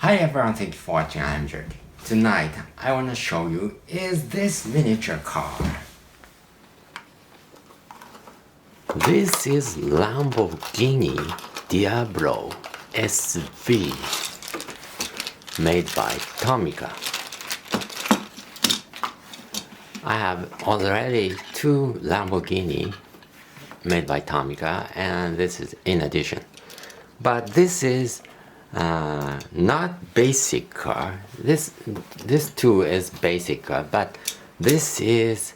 Hi everyone, thank you for watching. I'm Jerky. Tonight, I want to show you is this miniature car. This is Lamborghini Diablo SV made by Tomica. I have already two Lamborghini made by Tomica, and this is in addition. But this is not basic car. This too is basic car, but this is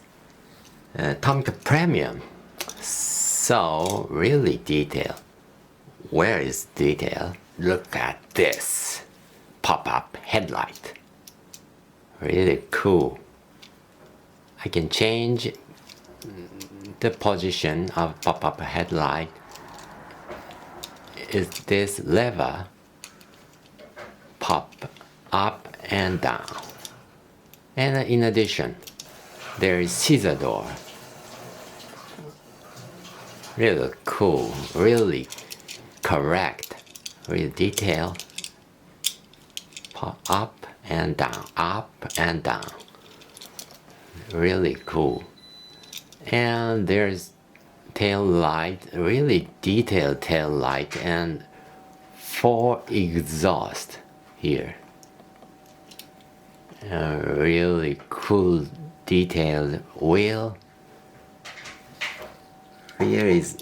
Tomica Premium. So really detailed. Where is detail? Look at this pop-up headlight. Really cool. I can change the position of pop-up headlight. Is this lever pop up and down. And in addition, there is scissor door. Really cool, really correct, really detailed. Pop up and down, up and down. Really cool. And there's tail light, really detailed tail light, and 4 exhaust here. A really cool detailed wheel. Rear is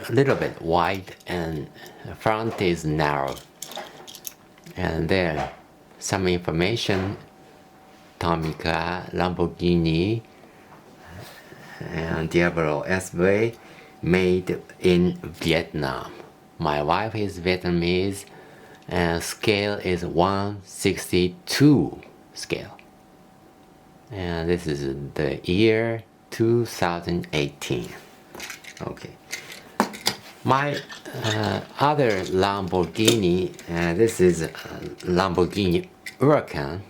a little bit wide and front is narrow. And there, some information. Tomica, Lamborghini, and Diablo SV made in Vietnam. My wife is Vietnamese, and scale is 1/62 scale. And this is the year 2018. Okay. My other Lamborghini, this is Lamborghini Huracan,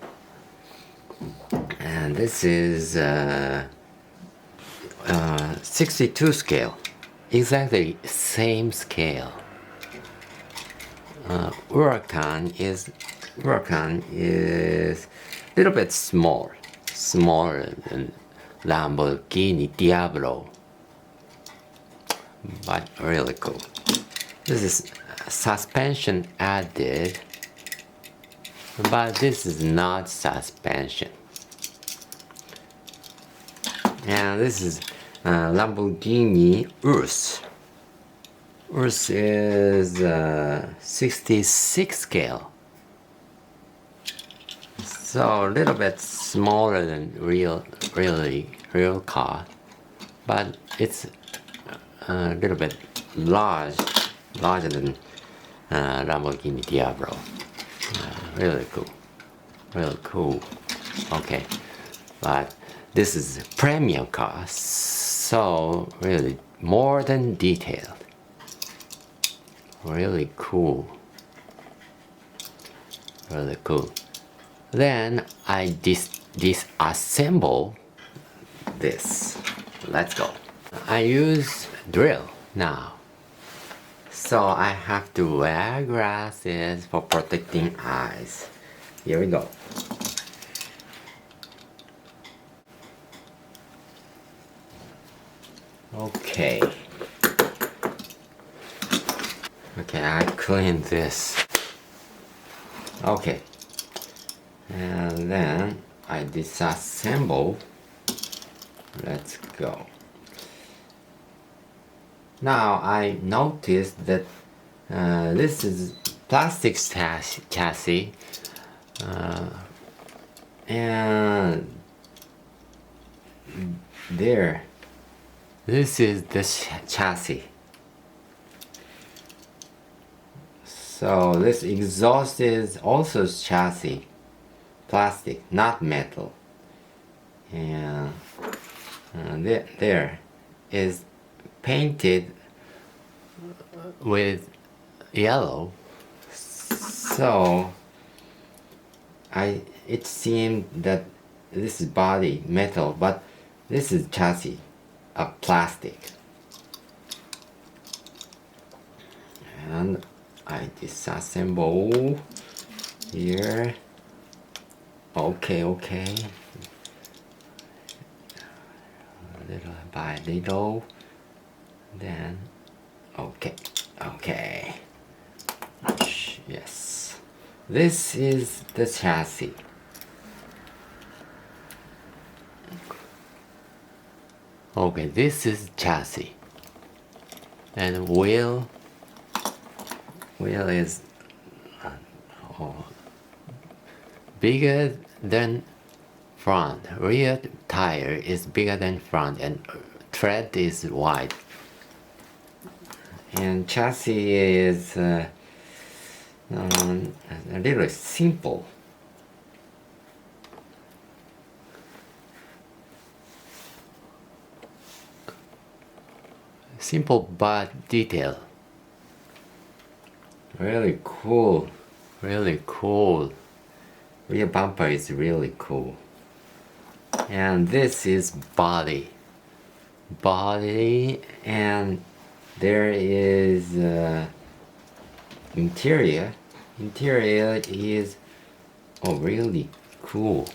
and this is 62 scale, exactly same scale. Huracan is a little bit smaller than Lamborghini Diablo, but really cool. This is suspension added, but this is not suspension. And this is Lamborghini Urus. Urus is 66 scale, so a little bit smaller than real car, but it's a little bit larger than Lamborghini Diablo. Really cool. Okay, but this is a premium car, so really more than detailed. Really cool. Then I disassemble this. Let's go. I use drill now, so I have to wear glasses for protecting eyes. Here we go. Okay, I clean this. Okay, and then I disassemble. Let's go. Now I noticed that this is plastic chassis, and there, this is the chassis. So this exhaust is also chassis, plastic, not metal. And there is painted with yellow. So it seemed that this is body metal, but this is chassis of plastic. And I disassemble here. Okay, little by little, then okay, yes, this is the chassis. Okay, this is chassis, and wheel is bigger than front. Rear tire is bigger than front, and tread is wide. And chassis is a little simple. Simple but detailed. Really cool. Rear bumper is really cool. And this is body, and there is interior is really cool.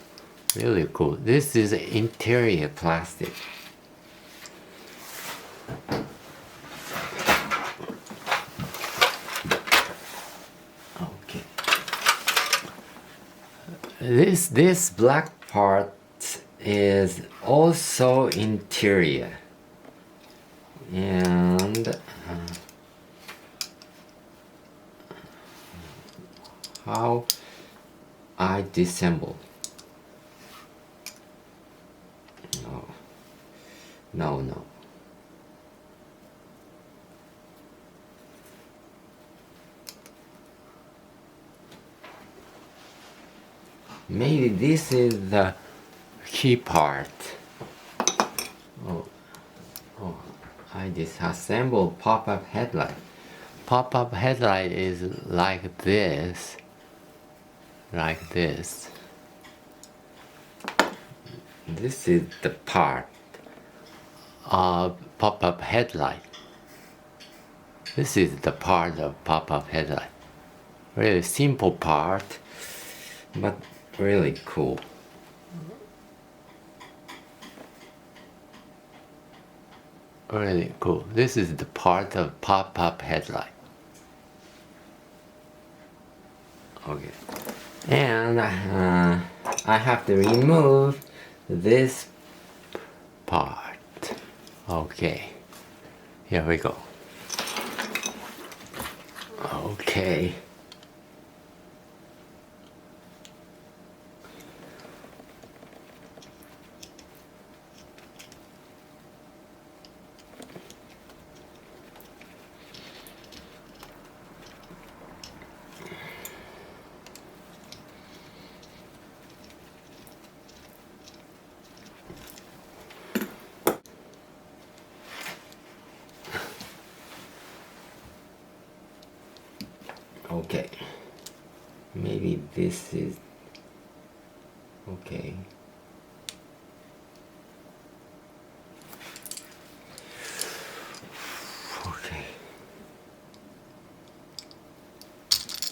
This is interior plastic. Okay, this black part is also interior, and how I disassemble. No. Maybe this is the key part. I disassemble pop-up headlight. Pop-up headlight is like this. This is the part of pop-up headlight. This is the part of pop-up headlight. Really simple part, but really cool. Really cool. This is the part of pop-up headlight. Okay. And I have to remove this part. Okay. Here we go. Okay. Okay, maybe this is okay.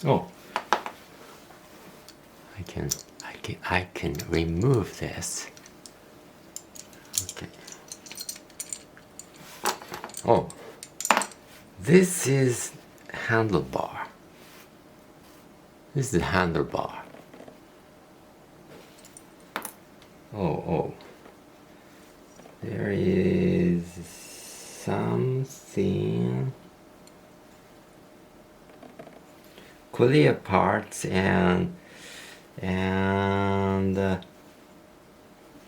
Oh, I can remove this. Okay. Oh, this is handlebar. This is the handlebar. Oh. There is something clear parts and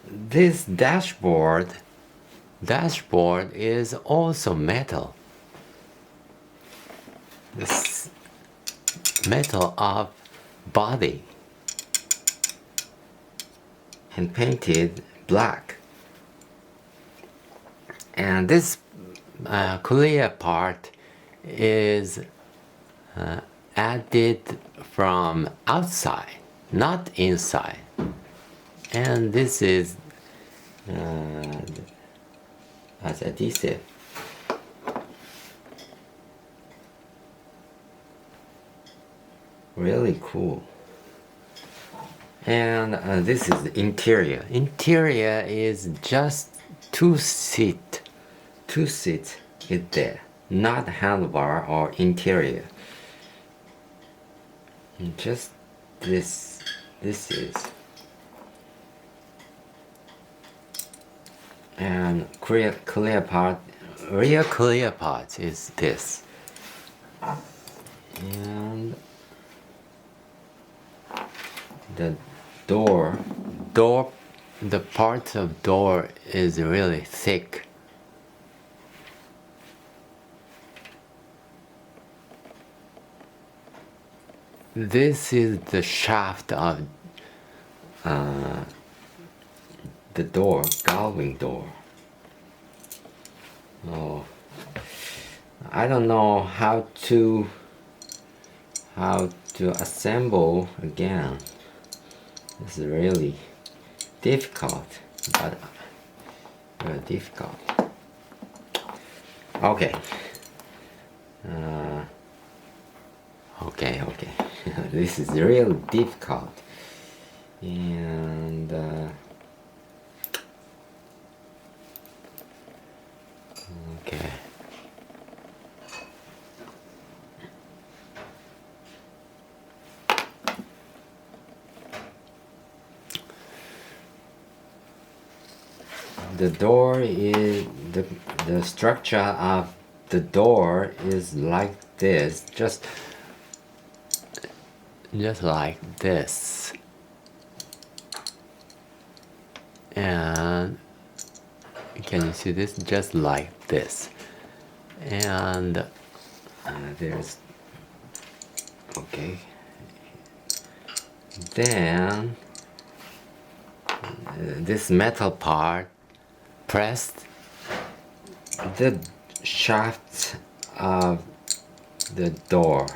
this dashboard is also metal. This metal of body and painted black, and this clear part is added from outside, not inside, and this is as adhesive. Really cool. And this is the interior. Interior is just two seats is there, not handlebar or interior. Just this is. And real clear part is this. And the the part of door is really thick. This is the shaft of the door, galving door. Oh, I don't know how to assemble again. It's really difficult, but very difficult. Okay. Okay. This is real difficult. And okay. The door is the structure of the door is like this, just like this. And can you see this? Just like this. And there's okay. Then this metal part pressed the shaft of the door.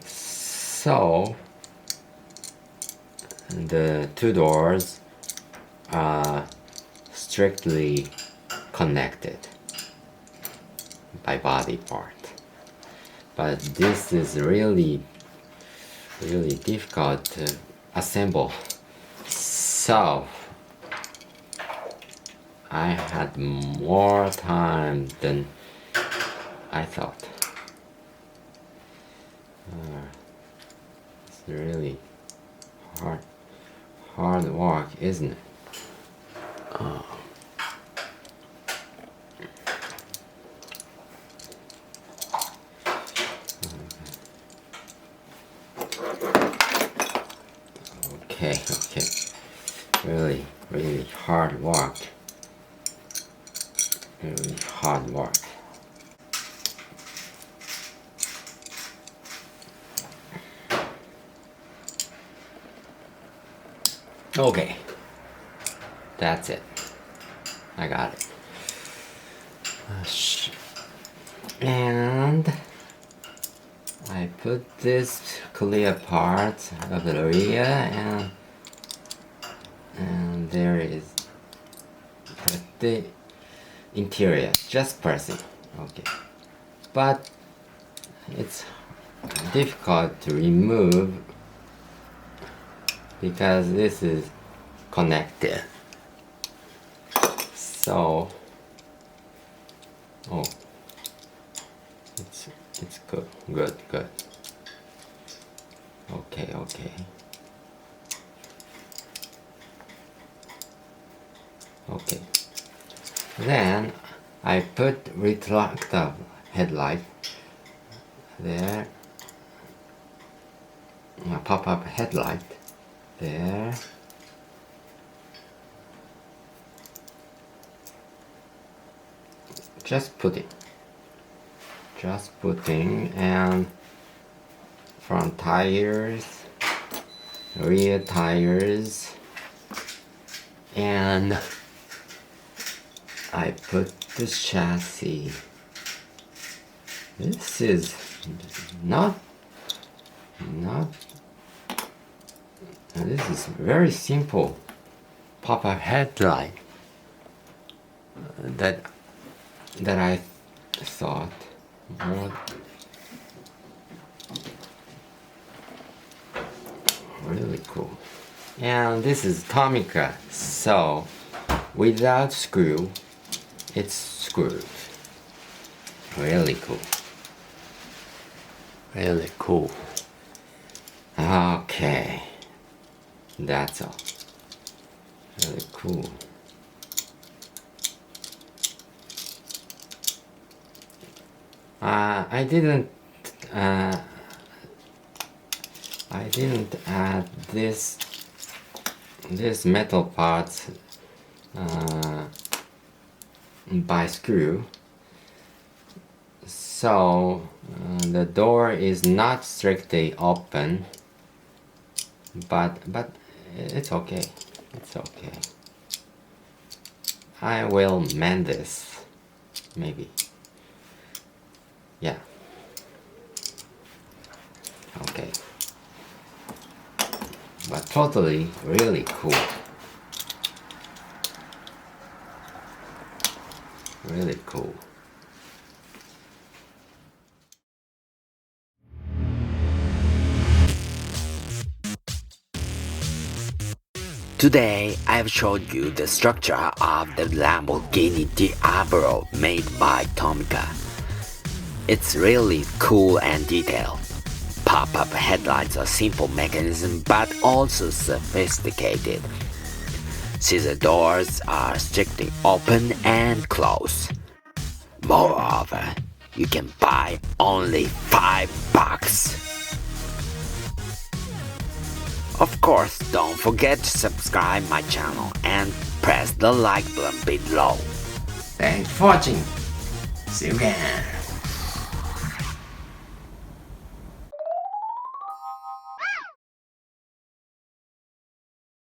So the two doors are strictly connected by body part. But this is really difficult to assemble. So I had more time than I thought. It's really hard work, isn't it? Okay. Really hard work. Really hard work. Okay, that's it. I got it. And I put this clear part of the rear, and there is the interior, just pressing. Okay, but it's difficult to remove because this is connected. So it's good. Okay. Then I put retractable headlight there, a pop-up headlight there. Just putting, and front tires, rear tires, and I put the chassis. This is not this is very simple pop-up headlight that I thought more. Really cool. And this is Tomica, so without screw, it's screwed. Really cool. Really cool. Okay. That's all. Really cool. I didn't add this metal parts by screw, so the door is not strictly open, but it's okay. It's okay. I will mend this, maybe. Yeah. Okay. But totally really cool. Really cool. Today, I've showed you the structure of the Lamborghini Diablo made by Tomica. It's really cool and detailed. Pop-up headlights are simple mechanism but also sophisticated. Scissor doors are strictly open and close. Moreover, you can buy only $5. Of course, don't forget to subscribe my channel and press the like button below. Thanks for watching. See you again.